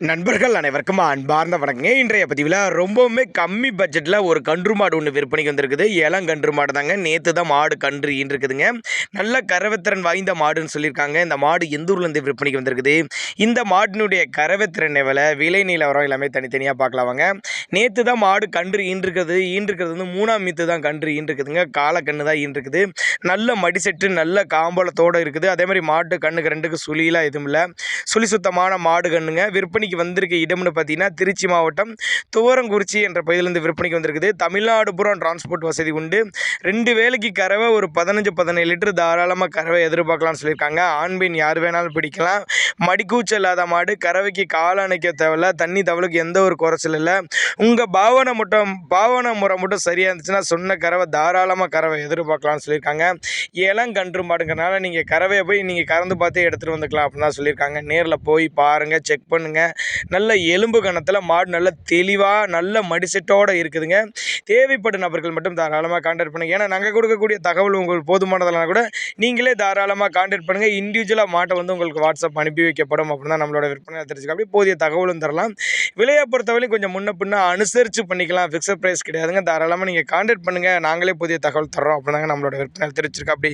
நண்பர்கள் அனைவருக்கும் அன்பார்ந்த வணக்கங்க. இன்றைய பதிவில் ரொம்பவுமே கம்மி பட்ஜெட்டில் ஒரு கன்று மாடு ஒன்று விற்பனைக்கு வந்திருக்குது. இளங்கன்று மாடு தாங்க. நேற்று தான் மாடு கன்று ஈன்றுக்குதுங்க. நல்ல கறவைத்திறன் வாய்ந்த மாடுன்னு சொல்லியிருக்காங்க. இந்த மாடு எந்த ஊர்லேருந்து விற்பனைக்கு வந்திருக்குது, இந்த மாட்டினுடைய கறவைத்திறன் எவ்வளோ, விலை நிலவரம் எல்லாமே தனித்தனியாக பார்க்கலாமாங்க. நேற்று தான் மாடு கன்று ஈன்றுக்கிறது வந்து 3ஆம் மீத்து தான் கன்று ஈன்றுக்குதுங்க. காலக்கன்று தான் ஈன்றுக்குது. நல்ல மடிசெட்டு, நல்ல காம்பளத்தோடு இருக்குது. அதே மாதிரி மாட்டு கண்ணுக்கு ரெண்டுக்கு சுழிலாம் எதுவும் இல்லை. சுழி சுத்தமான மாடு கண்ணுங்க. விற்பனைக்கு வந்திருக்க இடம்னு பார்த்தீங்கன்னா திருச்சி மாவட்டம் துவரங்குறிச்சி என்ற பகுதியிலிருந்து விற்பனைக்கு வந்திருக்குது. தமிழ்நாடு புறம் டிரான்ஸ்போர்ட் வசதி உண்டு. 2 வேளைக்கு கறவை ஒரு 15-17 லிட்டர் தாராளமாக கறவை எதிர்பார்க்கலாம்னு சொல்லியிருக்காங்க. ஆண் பெண் யார் வேணாலும் பிடிக்கலாம். மடிக்கூச்சல் இல்லாத மாடு. கறவைக்கு கால் அணைக்க தேவையில்ல. தண்ணி தவளுக்கு எந்த ஒரு குறைச்சல் இல்லை. உங்கள் பாவனை முறை மட்டும் சரியாக இருந்துச்சுன்னா சொன்ன கறவை தாராளமாக கறவை எதிர்பார்க்கலாம்னு சொல்லியிருக்காங்க. இளங்கன்று மாடுங்கிறனால நீங்கள் கறவையை போய் நீங்கள் கறந்து பார்த்தே எடுத்துகிட்டு வந்துக்கலாம் அப்படின்னு தான் சொல்லியிருக்காங்க. நேரில் போய் பாருங்கள், செக் பண்ணுங்கள். நல்ல எலும்பு கணத்தில் மாடு நல்ல தெளிவாக நல்ல மடிசெட்டோடு இருக்குதுங்க. தேவைப்படும் நபர்கள் மட்டும் தாராளமாக கான்டாக்ட் பண்ணுங்கள். ஏன்னா நாங்கள் கொடுக்கக்கூடிய தகவல் உங்களுக்கு போதுமானதெல்லாம் கூட நீங்களே தாராளமாக கான்டாக்ட் பண்ணுங்கள். இண்டிவிஜுவலாக மாட்டை வந்து உங்களுக்கு வாட்ஸ்அப் அனுப்பி வைக்கப்படும் அப்படின்னு தான் நம்மளோட விற்பனை தெரிஞ்சுக்க. அப்படி போதிய தகவலும் தரலாம். விலையை பொறுத்தவரையும் கொஞ்சம் முன்ன பின்ன அனுசரித்து பண்ணிக்கலாம். ஃபிக்ஸட் ப்ரைஸ் கிடையாதுங்க. தாராளமாக நீங்கள் கான்டாக்ட் பண்ணுங்கள். நாங்களே புதிய தகவல் தர்றோம் அப்படின்னாங்க நம்மளோட விற்பனை தெரிஞ்சிருக்கா. அப்படி